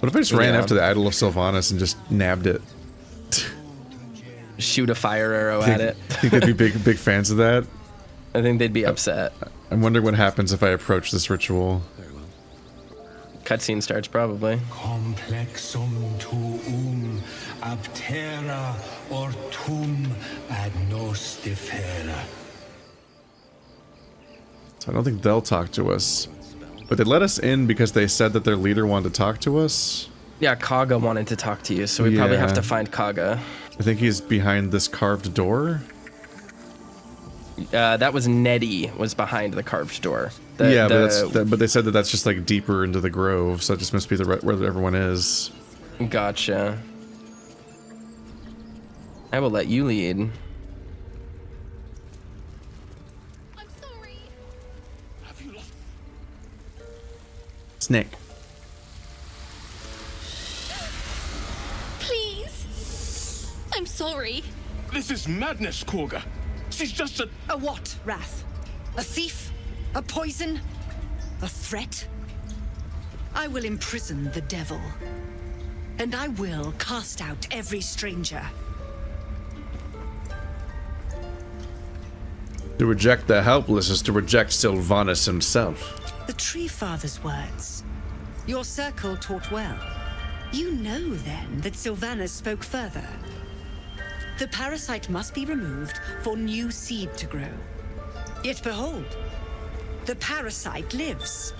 What if I just ran after the idol of Sylvanas and just nabbed it? Shoot a fire arrow at it. Think they'd be big fans of that? I think they'd be upset. I'm wondering what happens if I approach this ritual. Cutscene starts, probably. Complexum tuum abterra ortum ad nos defera. So I don't think they'll talk to us. But they let us in because they said that their leader wanted to talk to us? Yeah, Kaga wanted to talk to you, so we probably have to find Kaga. I think he's behind this carved door. That was Nettie was behind the carved door. But they said that that's just like deeper into the grove, so it just must be where everyone is. Gotcha. I will let you lead. I'm sorry. Have you lost? Snake. Please. I'm sorry. This is madness, Korga. She's just a... A what, Wrath? A thief? A poison? A threat? I will imprison the devil. And I will cast out every stranger. To reject the helpless is to reject Sylvanas himself. The Tree Father's words. Your circle taught well. You know, then, that Sylvanas spoke further. The parasite must be removed for new seed to grow. Yet behold, the parasite lives.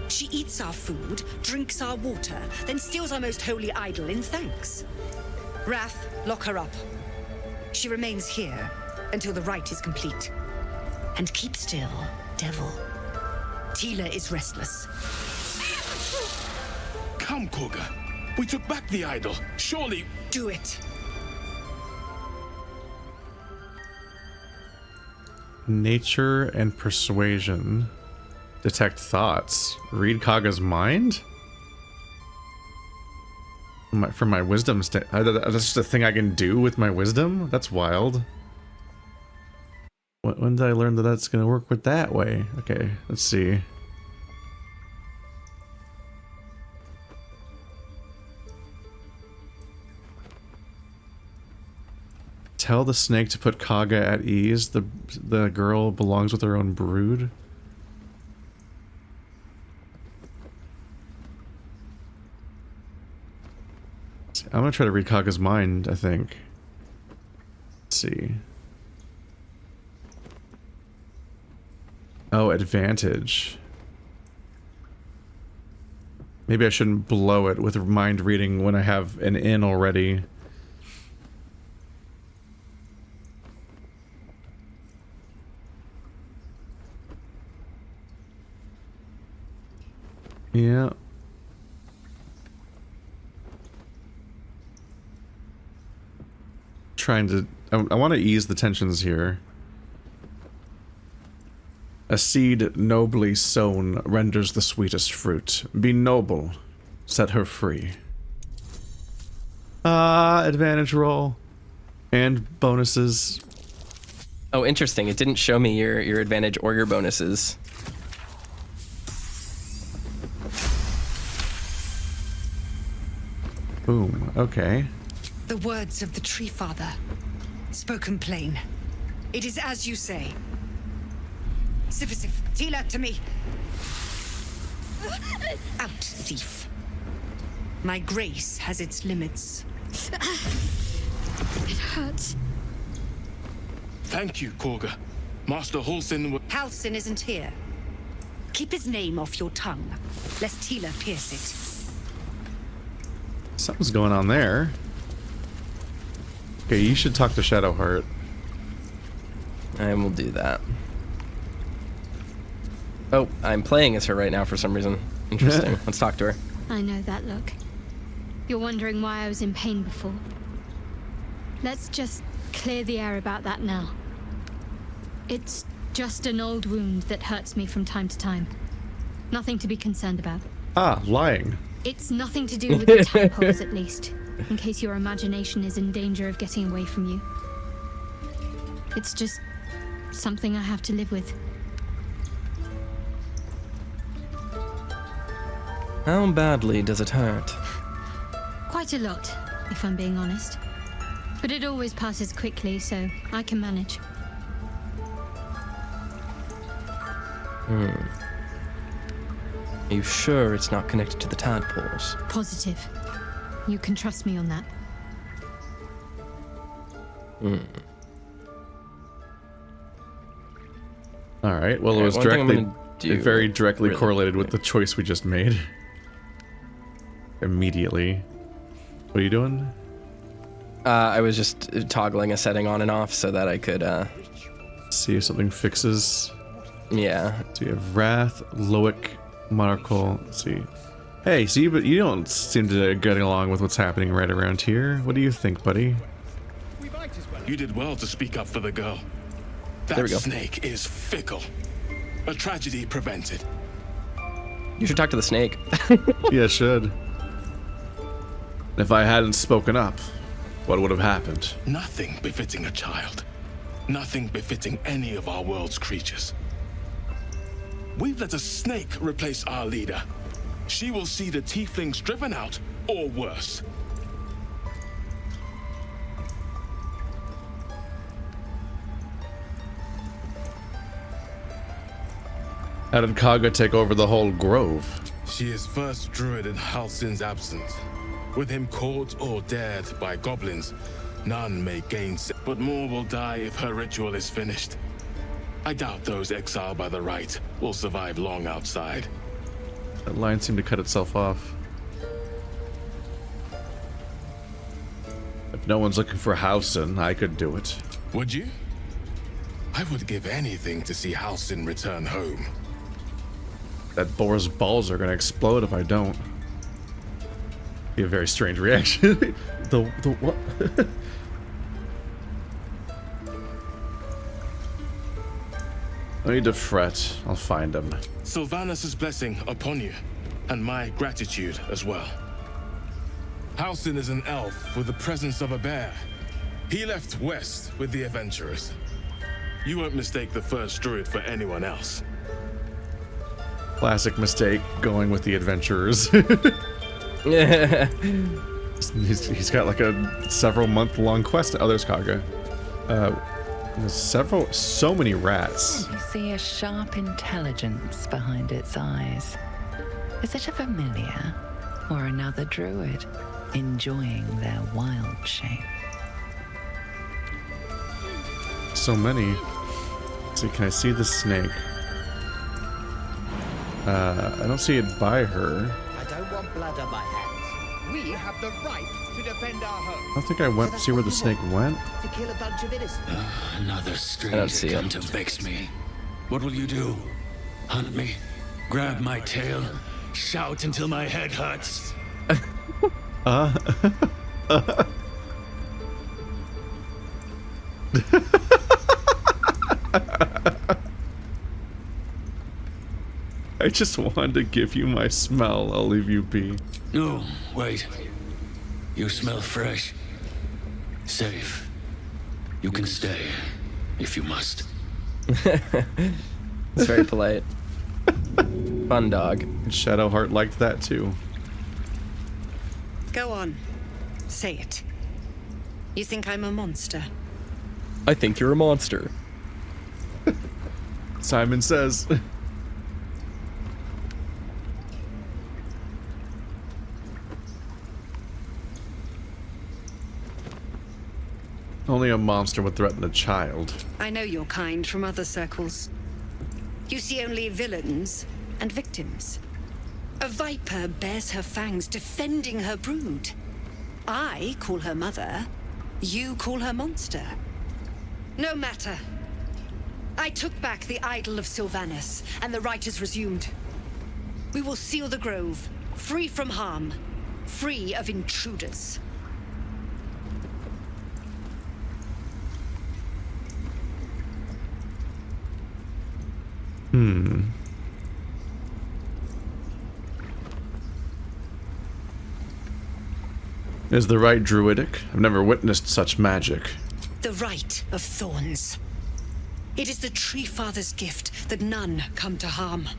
She eats our food, drinks our water, then steals our most holy idol in thanks. Wrath, lock her up. She remains here until the rite is complete. And keep still, devil. Tila is restless. Come, Korga. We took back the idol. Surely... Do it. Nature and persuasion. Detect thoughts. Read Kaga's mind? From my wisdom that's just a thing I can do with my wisdom? That's wild. When did I learn that that's going to work with that way? Okay, let's see. Tell the snake to put Kaga at ease. The girl belongs with her own brood. I'm gonna try to read Kaga's mind, I think. Let's see. Oh, advantage. Maybe I shouldn't blow it with mind reading when I have an in already. Yeah. Trying to... I want to ease the tensions here. A seed nobly sown renders the sweetest fruit. Be noble. Set her free. Advantage roll. And bonuses. Oh, interesting. It didn't show me your advantage or your bonuses. Boom. Okay. The words of the Tree Father, spoken plain. It is as you say. Sifisif, Tila, to me. Out, thief. My grace has its limits. It hurts. Thank you, Korga. Master Halsin... Halsin isn't here. Keep his name off your tongue, lest Tila pierce it. Something's going on there. Okay, you should talk to Shadowheart. I will do that. Oh, I'm playing as her right now for some reason. Interesting. Let's talk to her. I know that look. You're wondering why I was in pain before. Let's just clear the air about that now. It's just an old wound that hurts me from time to time. Nothing to be concerned about. Ah, lying. It's nothing to do with the tadpoles, at least. In case your imagination is in danger of getting away from you. It's just something I have to live with. How badly does it hurt? Quite a lot, if I'm being honest. But it always passes quickly, so I can manage. Are you sure it's not connected to the tadpoles? Positive. You can trust me on that. Alright, well, it was one thing I'm directly, gonna do, very directly really correlated with the choice we just made. Immediately. What are you doing? I was just toggling a setting on and off so that I could, See if something fixes. yeah. So you have Wrath, Loic, Monarchal. Let's see. Hey, see, but you don't seem to get along with what's happening right around here. What do you think, buddy? You did well to speak up for the girl. There we That go. snake is fickle. A tragedy prevented. You should talk to the snake. Yeah, it should. If I hadn't spoken up, what would have happened? Nothing befitting a child. Nothing befitting any of our world's creatures. We've let a snake replace our leader. She will see the tieflings driven out, or worse. How did Kaga take over the whole grove? She is first druid in Halsin's absence. With him caught or dared by goblins, none may gainsay, but more will die if her ritual is finished. I doubt those exiled by the Rite will survive long outside. That line seemed to cut itself off. If no one's looking for Halsin, I could do it. Would you? I would give anything to see Halsin return home. That boar's balls are gonna explode if I don't. Be a very strange reaction. the what? No need to fret. I'll find him. Sylvanus' blessing upon you, and my gratitude as well. Halsin is an elf with the presence of a bear. He left west with the adventurers. You won't mistake the first druid for anyone else. Classic mistake, going with the adventurers. he's got like a several month long quest. Oh, there's Kaga. There's so many rats. You see a sharp intelligence behind its eyes. Is it a familiar or another druid enjoying their wild shape? So many. Let's see, can I see the snake? I don't see it by her. I don't want blood on my hands. We have the right to defend our home. I don't think I went to see where the snake went. To kill a bunch of innocents. Another I don't see stranger it. come to vex me. What will you do? Hunt me? Grab my tail? Shout until my head hurts? I just wanted to give you my smell. I'll leave you be. No, wait. You smell fresh. Safe. You can stay, if you must. It's very polite. Fun dog. Shadowheart liked that too. Go on. Say it. You think I'm a monster? I think you're a monster. Simon says. Only a monster would threaten a child. I know your kind from other circles. You see only villains and victims. A viper bears her fangs defending her brood. I call her mother. You call her monster. No matter. I took back the idol of Sylvanus, and the rite is resumed. We will seal the grove, free from harm, free of intruders. Is the rite druidic? I've never witnessed such magic. The Rite of Thorns. It is the Tree Father's gift that none come to harm.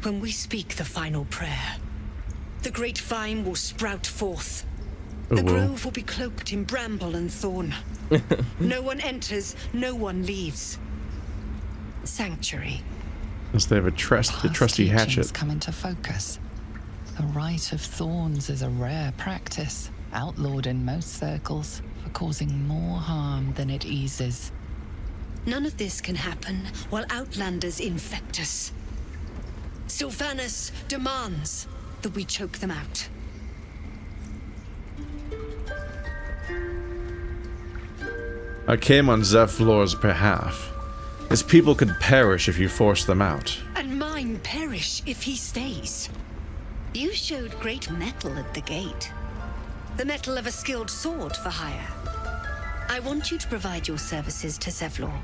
When we speak the final prayer, the great vine will sprout forth. The grove will be cloaked in bramble and thorn. No one enters, no one leaves. Sanctuary. Unless they have a trusty hatchet. Come into focus. The Rite of Thorns is a rare practice, outlawed in most circles for causing more harm than it eases. None of this can happen while Outlanders infect us. Sylvanas demands that we choke them out. I came on Zephlor's behalf. His people could perish if you forced them out. And mine perish if he stays. You showed great mettle at the gate. The mettle of a skilled sword for hire. I want you to provide your services to Zephlor.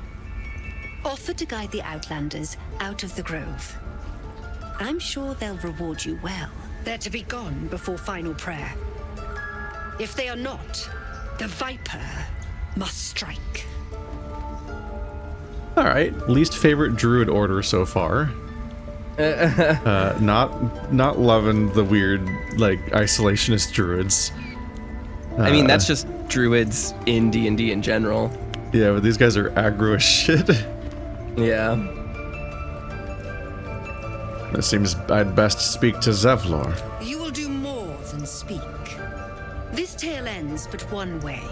Offer to guide the Outlanders out of the grove. I'm sure they'll reward you well. They're to be gone before final prayer. If they are not, the Viper must strike. Alright, least favorite druid order so far. Not loving the weird, like, isolationist druids. I mean, that's just druids in D&D in general. Yeah, but these guys are aggro as shit. Yeah. It seems I'd best speak to Zephlor. You will do more than speak. This tale ends but one way.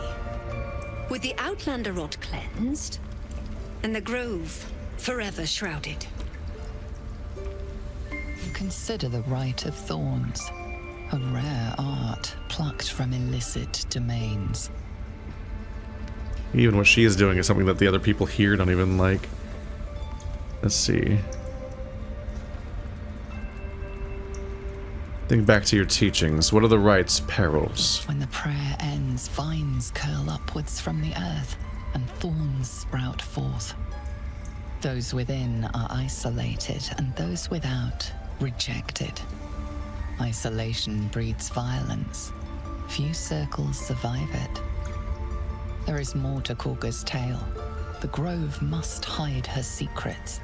With the Outlander rot cleansed, and the grove forever shrouded. Consider the Rite of Thorns, a rare art plucked from illicit domains. Even what she is doing is something that the other people here don't even like. Let's see. Think back to your teachings. What are the rite's perils? When the prayer ends, vines curl upwards from the earth, and thorns sprout forth. Those within are isolated, and those without rejected. Isolation breeds violence. Few circles survive it. There is more to Korga's tale. The grove must hide her secrets.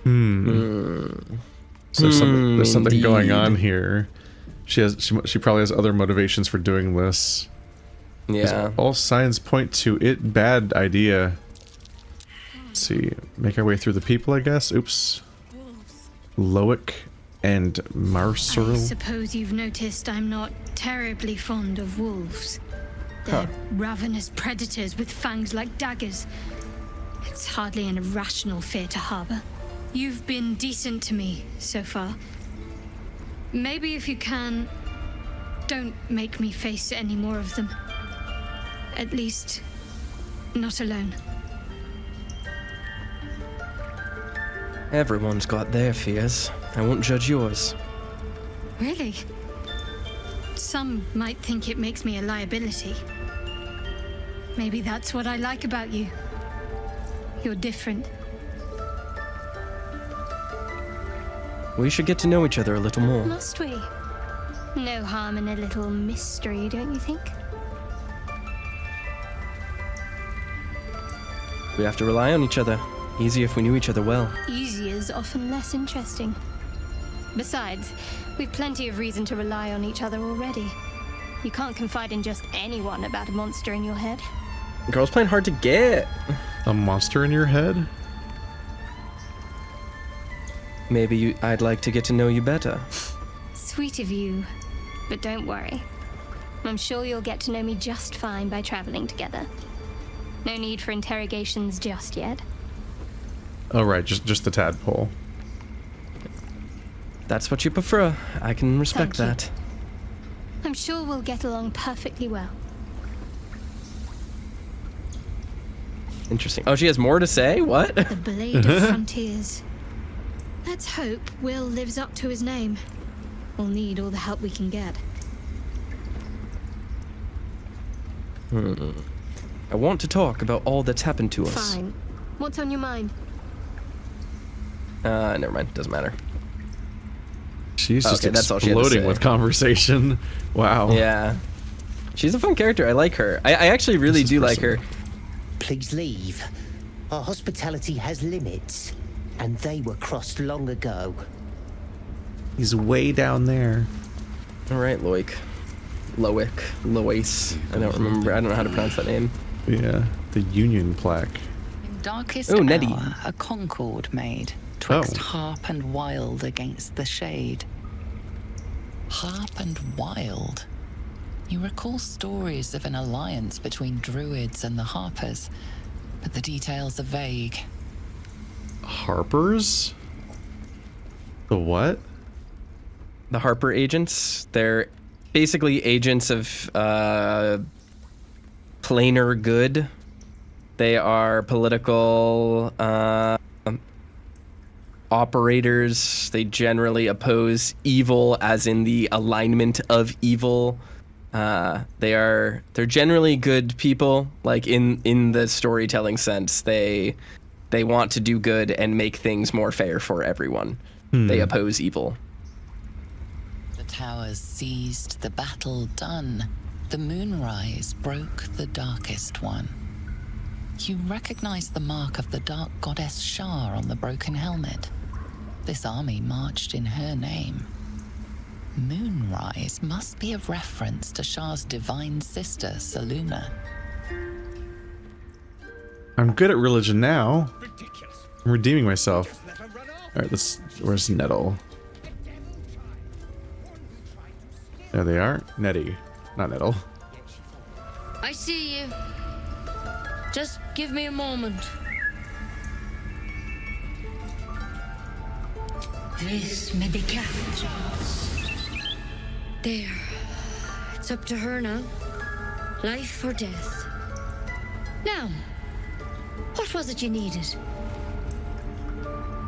So there's something going on here. She probably has other motivations for doing this. Yeah. All signs point to it. Bad idea. Let's see. Make our way through the people, I guess. Oops. Loic and Marcel. I suppose you've noticed I'm not terribly fond of wolves. They're ravenous predators with fangs like daggers. It's hardly an irrational fear to harbor. You've been decent to me so far. Maybe if you can, don't make me face any more of them. At least, not alone. Everyone's got their fears. I won't judge yours. Really? Some might think it makes me a liability. Maybe that's what I like about you. You're different. We should get to know each other a little more. Must we? No harm in a little mystery, don't you think? We have to rely on each other. Easier if we knew each other well. Easier's often less interesting. Besides, we've plenty of reason to rely on each other already. You can't confide in just anyone about a monster in your head. Girl's playing hard to get. A monster in your head? Maybe I'd like to get to know you better. Sweet of you, but don't worry. I'm sure you'll get to know me just fine by traveling together. No need for interrogations just yet. Oh right, just the tadpole. That's what you prefer. I can respect Thank you. that. I'm sure we'll get along perfectly well. Interesting. Oh, she has more to say? What? The Blade of Frontiers. Let's hope Will lives up to his name. We'll need all the help we can get. I want to talk about all that's happened to us. Fine. What's on your mind? Never mind. Doesn't matter. She's just Okay, that's all she had to exploding say. with conversation. Wow. Yeah. She's a fun character. I like her. I actually really do like her. Please leave. Our hospitality has limits. and they were crossed long ago. He's way down there. All right, Loic. Lois. I don't remember. I don't know how to pronounce that name. Yeah, the Union plaque. In darkest Oh, Nettie. hour, a concord made, twixt harp and wild against the shade. Harp and wild. You recall stories of an alliance between druids and the Harpers, but the details are vague. Harpers? The what? The Harper agents. They're basically agents of planar good. They are political operators. They generally oppose evil, as in the alignment of evil. They're generally good people, like in the storytelling sense. They want to do good and make things more fair for everyone. They oppose evil. The towers seized, the battle done. The moonrise broke the darkest one. You recognize the mark of the dark goddess Shar on the broken helmet. This army marched in her name. Moonrise must be a reference to Shar's divine sister, Saluna. I'm good at religion now. I'm redeeming myself. Alright, where's Nettle? There they are. Nettie. Not Nettle. I see you. Just give me a moment. This medical. There. It's up to her now. Life or death. Now, what was it you needed?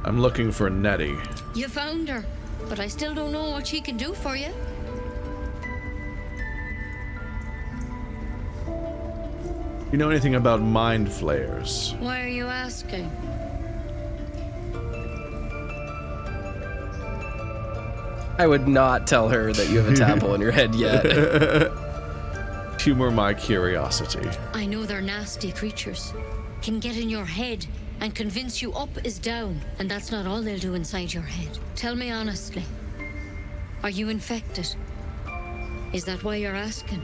I'm looking for Nettie. You found her, but I still don't know what she can do for you. You know anything about mind flayers? Why are you asking? I would not tell her that you have a tadpole in your head yet. Humor my curiosity. I know they're nasty creatures. Can get in your head and convince you up is down, and that's not all they'll do inside your head. Tell me honestly, are you infected? Is that why you're asking?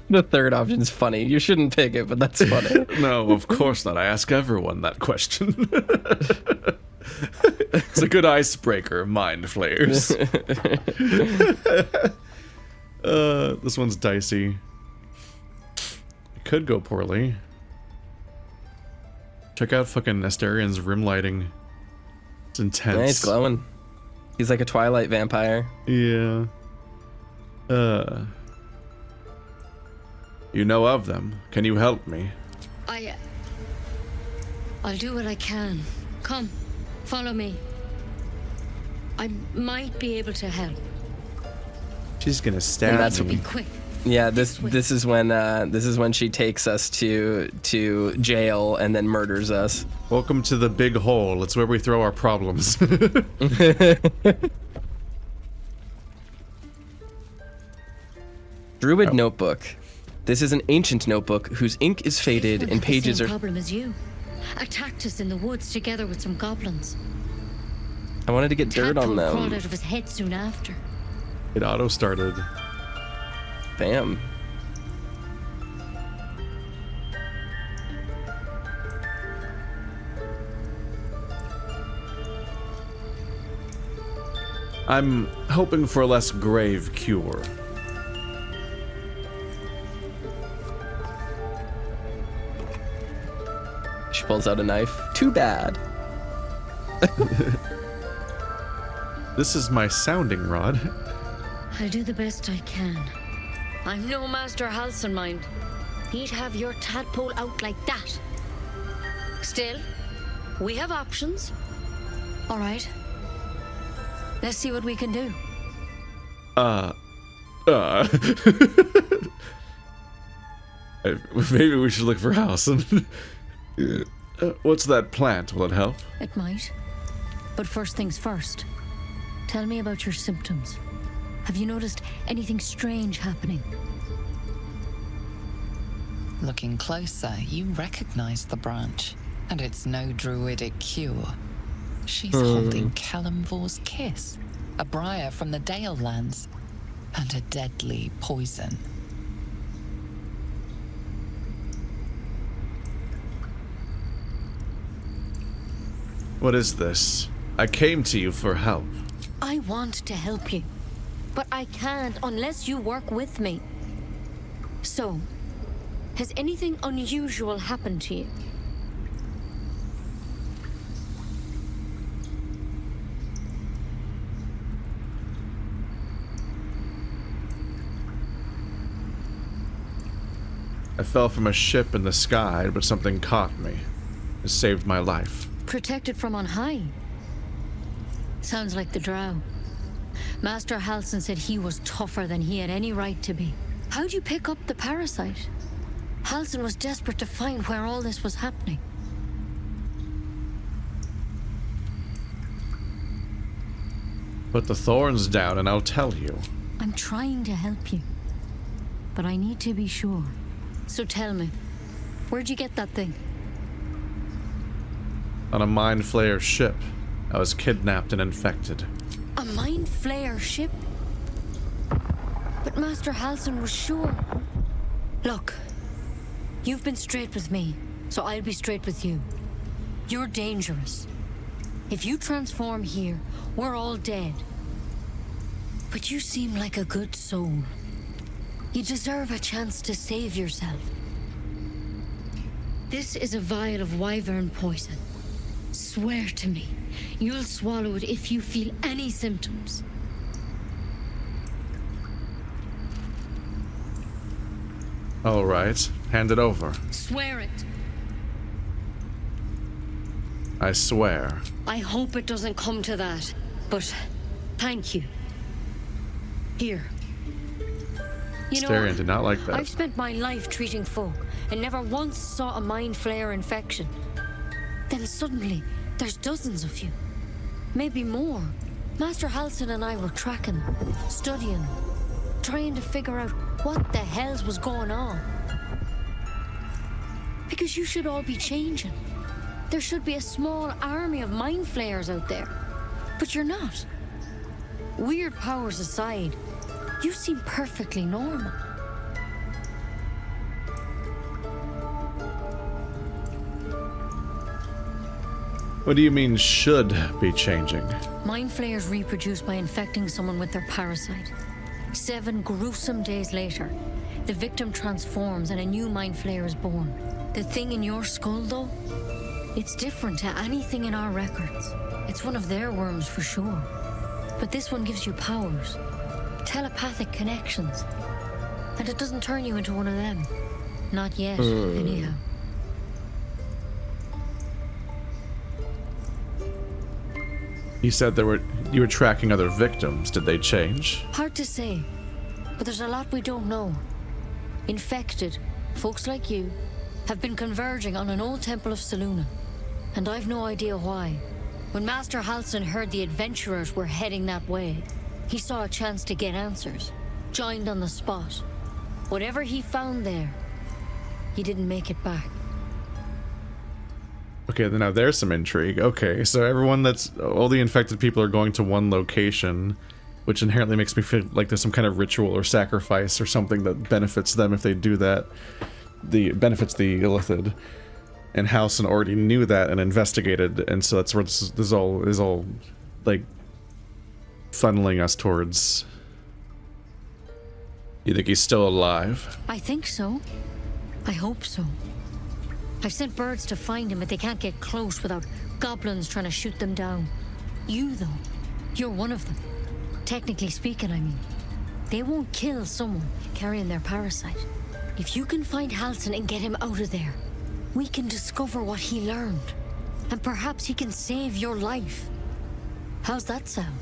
The third option's funny. You shouldn't pick it, but that's funny. No, of course not. I ask everyone that question. It's a good icebreaker, mind flayers. This one's dicey. It could go poorly. Check out fucking Asterian's rim lighting. It's intense. Nice, glowing. He's like a Twilight vampire. Yeah. You know of them. Can you help me? I'll do what I can. Come, follow me. I might be able to help. She's gonna stab That's me. be quick. Yeah, this is when she takes us to jail and then murders us. Welcome to the big hole. It's where we throw our problems. Druid notebook. This is an ancient notebook whose ink is faded and pages the are. same problem as you. Attacked us in the woods together with some goblins. I wanted to get dirt on Tadpole crawled them. out of his head soon after. It auto started. Bam. I'm hoping for a less grave cure. She pulls out a knife. Too bad. This is my sounding rod. I'll do the best I can. I'm no Master Halsin, mind. He'd have your tadpole out like that. Still, we have options. All right. Let's see what we can do. Maybe we should look for Halsin. What's that plant? Will it help? It might. But first things first. Tell me about your symptoms. Have you noticed anything strange happening? Looking closer, you recognize the branch, and it's no druidic cure. She's holding Kalimvor's kiss, a briar from the Dale lands, and a deadly poison. What is this? I came to you for help. I want to help you, but I can't unless you work with me. So, has anything unusual happened to you? I fell from a ship in the sky, but something caught me. It saved my life. Protected from on high? Sounds like the drow. Master Halsin said he was tougher than he had any right to be. How'd you pick up the parasite? Halsin was desperate to find where all this was happening. Put the thorns down and I'll tell you. I'm trying to help you, but I need to be sure. So tell me, where'd you get that thing? On a mind flayer ship. I was kidnapped and infected. A mind flayer ship? But Master Halsin was sure. Look, you've been straight with me, so I'll be straight with you. You're dangerous. If you transform here, we're all dead. But you seem like a good soul. You deserve a chance to save yourself. This is a vial of wyvern poison. Swear to me, you'll swallow it if you feel any symptoms. All right, hand it over. Swear it. I swear. I hope it doesn't come to that, but thank you. Here. You Starion did not like that. I've spent my life treating folk and never once saw a mind flayer infection. Then suddenly, there's dozens of you. Maybe more. Master Halsin and I were tracking them, studying them, trying to figure out what the hells was going on. Because you should all be changing. There should be a small army of mind flayers out there. But you're not. Weird powers aside, you seem perfectly normal. What do you mean, should be changing? Mind flayers reproduce by infecting someone with their parasite. 7 gruesome days later, the victim transforms and a new mind flayer is born. The thing in your skull, though, it's different to anything in our records. It's one of their worms for sure. But this one gives you powers, telepathic connections. And it doesn't turn you into one of them. Not yet, anyhow. You said you were tracking other victims. Did they change? Hard to say, but there's a lot we don't know. Infected, folks like you, have been converging on an old temple of Selûne, and I've no idea why. When Master Halsin heard the adventurers were heading that way, he saw a chance to get answers, joined on the spot. Whatever he found there, he didn't make it back. Okay, now there's some intrigue. Okay, so all the infected people are going to one location, which inherently makes me feel like there's some kind of ritual or sacrifice or something that benefits them if they do that. Benefits the Illithid. And Halsin already knew that and investigated, and so that's where this is all like funneling us towards. You think he's still alive? I think so. I hope so. I've sent birds to find him, but they can't get close without goblins trying to shoot them down. You, though, you're one of them. Technically speaking, I mean. They won't kill someone carrying their parasite. If you can find Halsin and get him out of there, we can discover what he learned. And perhaps he can save your life. How's that sound?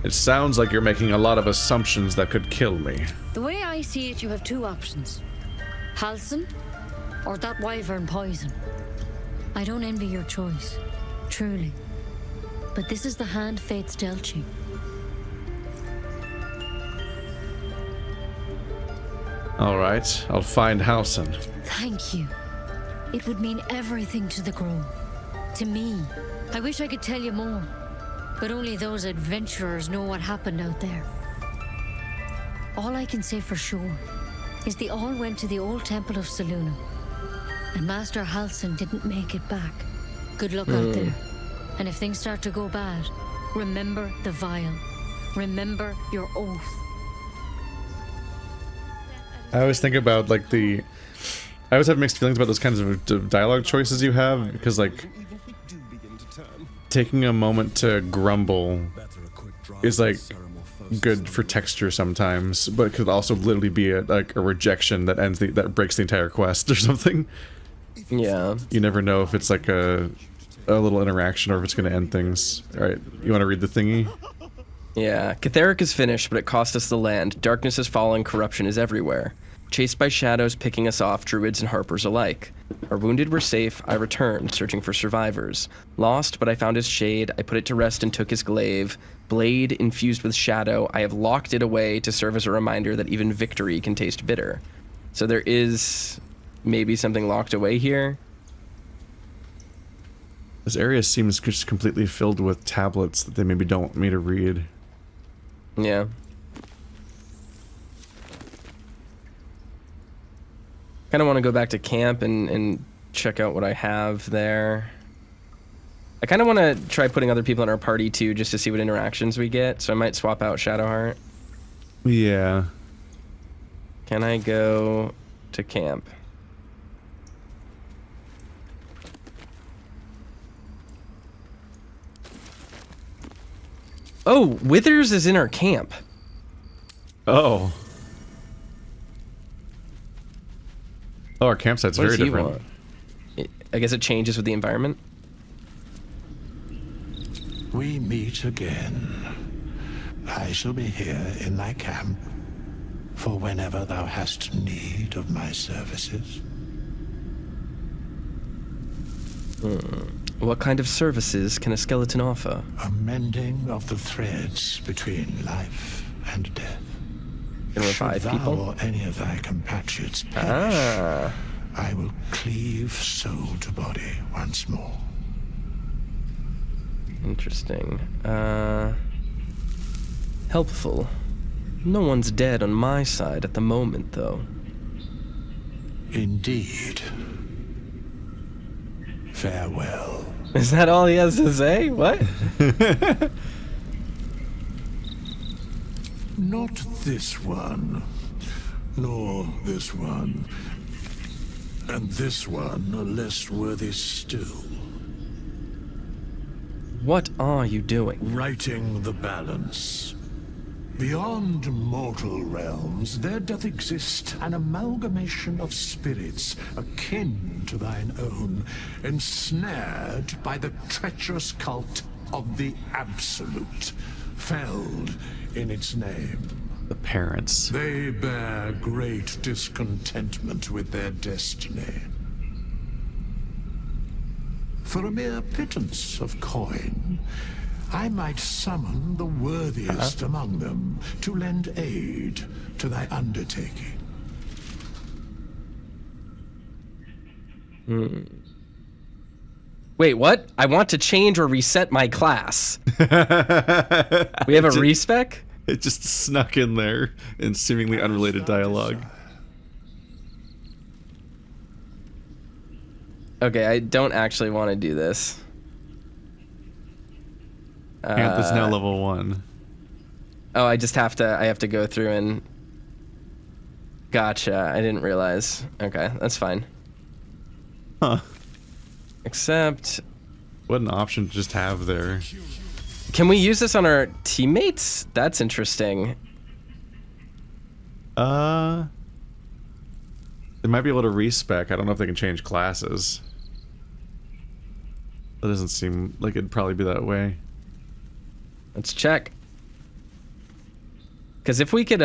It sounds like you're making a lot of assumptions that could kill me. The way I see it, you have 2 options. Halsin, or that wyvern poison. I don't envy your choice, truly. But this is the hand fate's dealt you. All right, I'll find Halsin. Thank you. It would mean everything to the Grove. To me. I wish I could tell you more. But only those adventurers know what happened out there. All I can say for sure is they all went to the old temple of Selûne. And Master Halsin didn't make it back. Good luck out there. And if things start to go bad, remember the vial. Remember your oath. I always think about like I always have mixed feelings about those kinds of dialogue choices you have, because like taking a moment to grumble is like good for texture sometimes, but it could also literally be a rejection that that breaks the entire quest or something. Yeah. You never know if it's like a little interaction or if it's going to end things. All right, you want to read the thingy? Yeah. Catheric is finished, but it cost us the land. Darkness is falling, corruption is everywhere. Chased by shadows picking us off, druids and harpers alike. Our wounded were safe, I returned, searching for survivors. Lost, but I found his shade, I put it to rest and took his glaive. Blade infused with shadow, I have locked it away to serve as a reminder that even victory can taste bitter. So there is maybe something locked away here. This area seems just completely filled with tablets that they maybe don't want me to read. Yeah. Kind of want to go back to camp and check out what I have there. I kind of want to try putting other people in our party too, just to see what interactions we get. So I might swap out Shadowheart. Yeah. Can I go to camp? Oh, Withers is in our camp. Oh. Oh, our campsite's What very does he different. want? I guess it changes with the environment. We meet again. I shall be here in thy camp for whenever thou hast need of my services. What kind of services can a skeleton offer? A mending of the threads between life and death. Can revive Should thou people? or any of thy compatriots perish, I will cleave soul to body once more. Interesting. Helpful. No one's dead on my side at the moment, though. Indeed. Farewell. Is that all he has to say? What? Not this one, nor this one, and this one are less worthy still. What are you doing? Righting the balance. Beyond mortal realms, there doth exist an amalgamation of spirits akin to thine own, ensnared by the treacherous cult of the Absolute, felled in its name. The parents. They bear great discontentment with their destiny. For a mere pittance of coin, I might summon the worthiest among them to lend aid to thy undertaking. Wait, what? I want to change or reset my class. We have a respec? It just snuck in there in seemingly unrelated dialogue. Okay, I don't actually want to do this. Anth is now level 1. Oh, I have to go through and... Gotcha, I didn't realize. Okay, that's fine. Huh. Except... What an option to just have there. Can we use this on our teammates? That's interesting. They might be able to respec. I don't know if they can change classes. That doesn't seem like it'd probably be that way. Let's check. Because if we could,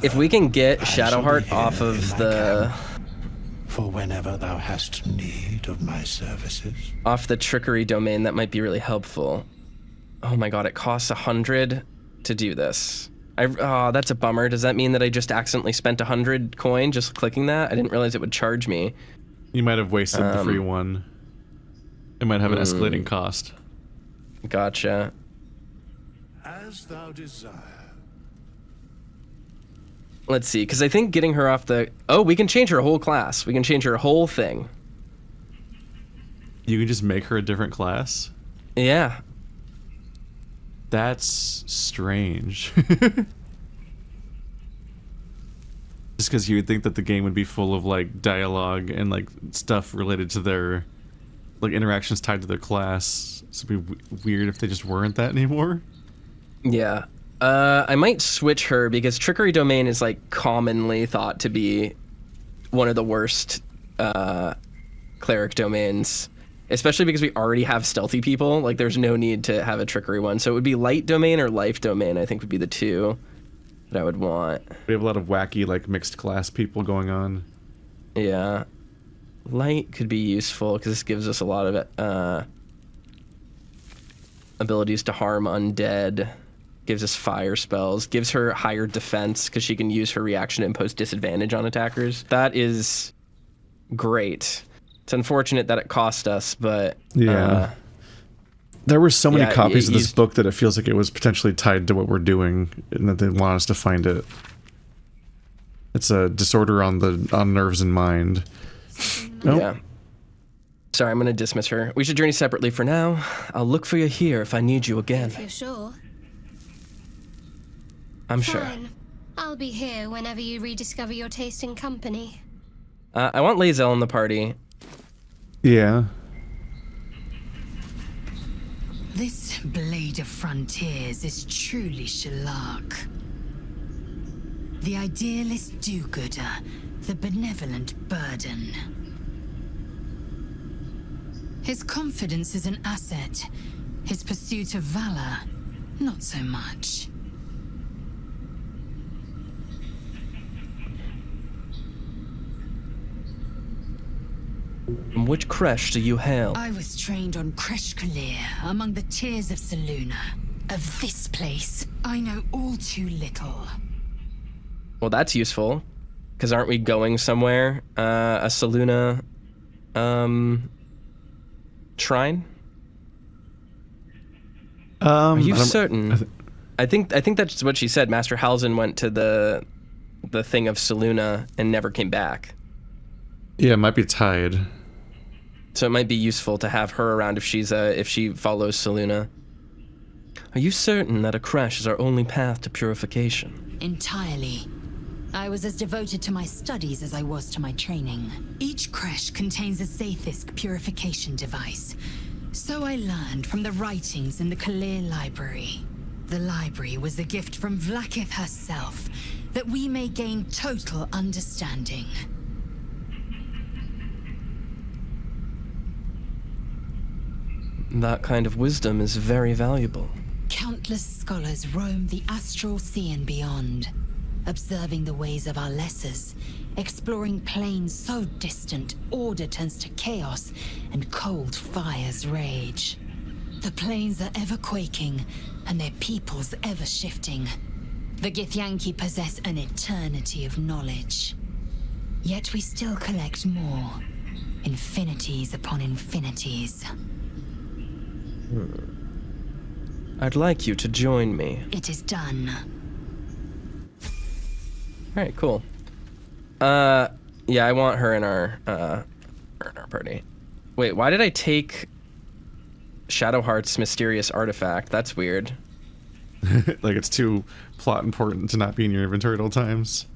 if we can get Shadowheart off of the... For whenever thou hast need of my services. Off the trickery domain, that might be really helpful. Oh my god, it costs 100 to do this. Oh, that's a bummer. Does that mean that I just accidentally spent 100 coin just clicking that? I didn't realize it would charge me. You might have wasted the free one. It might have an escalating cost. Gotcha. As thou desire. Let's see, because I think getting her off the... Oh, we can change her whole class. We can change her whole thing. You can just make her a different class? Yeah. That's strange. Just because you would think that the game would be full of like dialogue and like stuff related to their like interactions tied to their class. So it'd be weird if they just weren't that anymore. Yeah. I might switch her because Trickery Domain is like commonly thought to be one of the worst cleric domains. Especially because we already have stealthy people. Like, there's no need to have a trickery one. So it would be light domain or life domain, I think, would be the two that I would want. We have a lot of wacky, like, mixed class people going on. Yeah. Light could be useful because this gives us a lot of abilities to harm undead. Gives us fire spells. Gives her higher defense because she can use her reaction to impose disadvantage on attackers. That is great. It's unfortunate that it cost us, but... Yeah. There were so many copies of this book that it feels like it was potentially tied to what we're doing, and that they want us to find it. It's a disorder on nerves and mind. Nope. Yeah. Sorry, I'm going to dismiss her. We should journey separately for now. I'll look for you here if I need you again. If you're sure. I'm sure. Fine. I'll be here whenever you rediscover your taste in company. I want Lae'zel in the party. Yeah. This Blade of Frontiers is truly shellac. The idealist do-gooder, the benevolent burden. His confidence is an asset. His pursuit of valor, not so much. From which creche do you hail? I was trained on Creche Kalir, among the tears of Selûne. Of this place, I know all too little. Well, that's useful. Because aren't we going somewhere? A Selûne... shrine? Are you certain? I think that's what she said. Master Halsin went to the thing of Selûne and never came back. Yeah, it might be tied. So it might be useful to have her around if she follows Selûne. Are you certain that a creche is our only path to purification? Entirely. I was as devoted to my studies as I was to my training. Each creche contains a Zaithisk purification device. So I learned from the writings in the Kalir library. The library was a gift from Vlaakith herself, that we may gain total understanding. That kind of wisdom is very valuable. Countless scholars roam the astral sea and beyond, observing the ways of our lessers, exploring planes so distant order turns to chaos and cold fires rage. The planes are ever quaking, and their peoples ever shifting. The Githyanki possess an eternity of knowledge. Yet we still collect more, infinities upon infinities. I'd like you to join me. It is done. Alright, cool. Yeah, I want her in our party. Wait, why did I take Shadowheart's mysterious artifact? That's weird. Like it's too plot important to not be in your inventory at all times.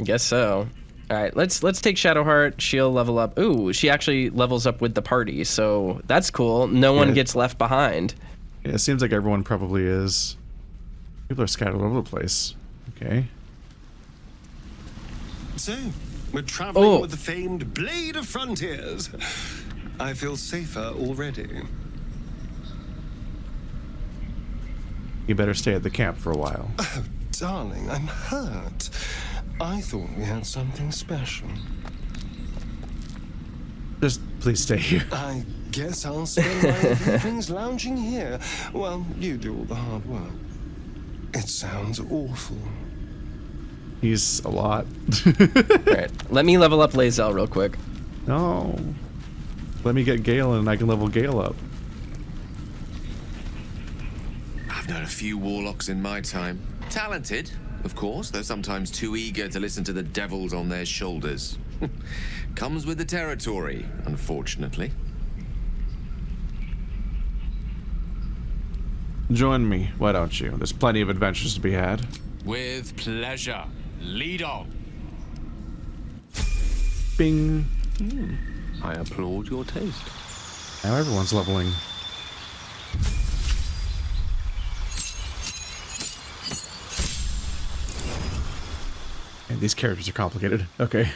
Guess so. Alright, let's take Shadowheart. She'll level up. Ooh, she actually levels up with the party, so that's cool. No one gets left behind. Yeah, it seems like everyone probably is. People are scattered all over the place. Okay. So, we're traveling with the famed Blade of Frontiers. I feel safer already. You better stay at the camp for a while. Oh, darling, I'm hurt. I thought we had something special. Just please stay here. I Guess I'll spend my evenings lounging here while you do all the hard work. It sounds awful. He's a lot. Alright, let me level up Lae'zel real quick. No. Let me get Galen and I can level Gale up. I've known a few warlocks in my time. Talented, of course, though sometimes too eager to listen to the devils on their shoulders. Comes with the territory, unfortunately. Join me, why don't you? There's plenty of adventures to be had. With pleasure. Lead on. Bing. I applaud your taste. Now everyone's leveling. And these characters are complicated. Okay.